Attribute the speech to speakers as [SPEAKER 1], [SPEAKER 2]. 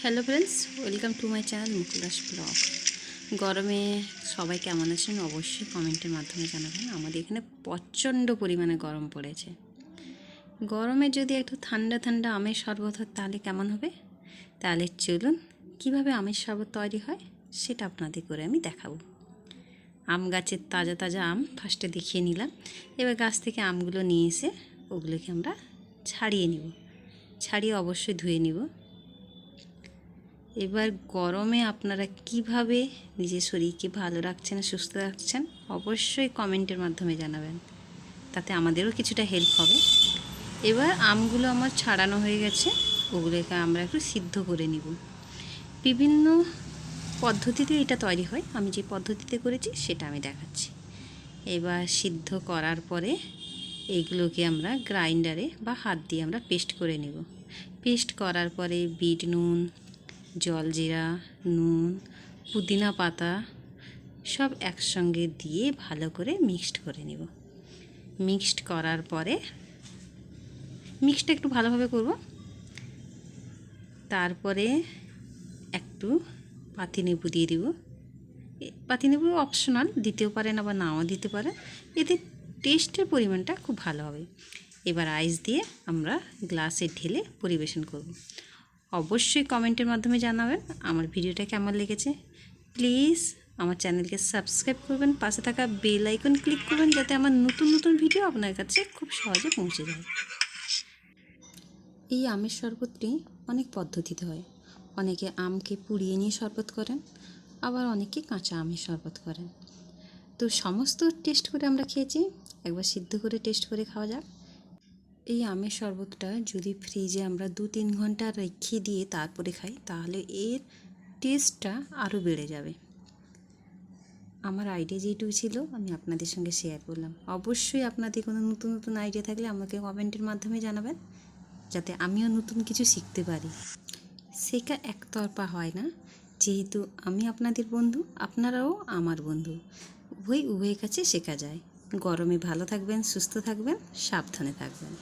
[SPEAKER 1] Hello friends, welcome to my channel Mukula's blog. গরমে সবাই কেমন আছেন অবশ্যই কমেন্টের মাধ্যমে জানাবেন। আমাদের এখানে প্রচণ্ড পরিমাণে গরম পড়েছে। গরমে যদি একটু ঠান্ডা ঠান্ডা আমের শরবত হয় তাহলে কেমন হবে? তাহলে চলুন কীভাবে আমের শরবত তৈরি হয় সেটা আপনাদের করে আমি দেখাবো। আম গাছের তাজা তাজা আম ফার্স্টে দেখিয়ে নিলাম। এবার গাছ থেকে আমগুলো নিয়ে এসে ওগুলোকে আমরা ছাড়িয়ে নিব। ছাড়িয়ে অবশ্যই ধুয়ে নিব। এবার গরমে আপনারা কিভাবে নিজের শরীরকে ভালো রাখছেন, সুস্থ রাখছেন অবশ্যই কমেন্টের মাধ্যমে জানাবেন, তাতে আমাদেরও কিছুটা হেল্প হবে। এবার আমগুলো আমার ছাড়ানো হয়ে গেছে, ওগুলোকে আমরা একটু সিদ্ধ করে নিব। বিভিন্ন পদ্ধতিতে এটা তৈরি হয়, আমি যে পদ্ধতিতে করেছি সেটা আমি দেখাচ্ছি। এবার সিদ্ধ করার পরে এইগুলোকে আমরা গ্রাইন্ডারে বা হাত দিয়ে আমরা পেস্ট করে নেব। পেস্ট করার পরে বিট নুন, জলজিরা, নুন, পুদিনা পাতা সব একসঙ্গে দিয়ে ভালো করে মিক্সড করে নেব। মিক্সড করার পরে মিক্সটা একটু ভালোভাবে করব। তারপরে একটু পাতিলেবু দিয়ে দিব। পাতিলেবু অপশনাল, দিতেও পারেন আবার নাও দিতে পারেন, এতে টেস্টের পরিমাণটা খুব ভালো হবে। এবার আইস দিয়ে আমরা গ্লাসে ঢেলে পরিবেশন করব। অবশ্যই কমেন্টের মাধ্যমে জানাবেন আমার ভিডিওটা কেমন লেগেছে। প্লিজ আমার চ্যানেলকে সাবস্ক্রাইব করবেন, পাশে থাকা বেল আইকন ক্লিক করবেন যাতে আমার নতুন নতুন ভিডিও আপনার কাছে খুব সহজে পৌঁছে যায়। এই আমের শরবতটি অনেক পদ্ধতিতে হয়। অনেকে আমকে পুড়িয়ে নিয়ে শরবত করেন, আবার অনেকে কাঁচা আমের শরবত করেন। তো সমস্ত টেস্ট করে আমরা খেয়েছি, একবার সিদ্ধ করে টেস্ট করে খাওয়া যাক। এই আমের শরবতটা যদি ফ্রিজে আমরা 2-3 ঘন্টা রেখে দিয়ে তারপরে খাই তাহলে এর টেস্টটা আরও বেড়ে যাবে। আমার আইডিয়া যেটুকু ছিল আমি আপনাদের সঙ্গে শেয়ার করলাম। অবশ্যই আপনাদের কোনো নতুন নতুন আইডিয়া থাকলে আমাকে কমেন্টের মাধ্যমে জানাবেন, যাতে আমিও নতুন কিছু শিখতে পারি। শেখা একতরফা হয় না, যেহেতু আমি আপনাদের বন্ধু, আপনারাও আমার বন্ধু, উভয়ের কাছে শেখা যায়। গরমে ভালো থাকবেন, সুস্থ থাকবেন, সাবধানে থাকবেন।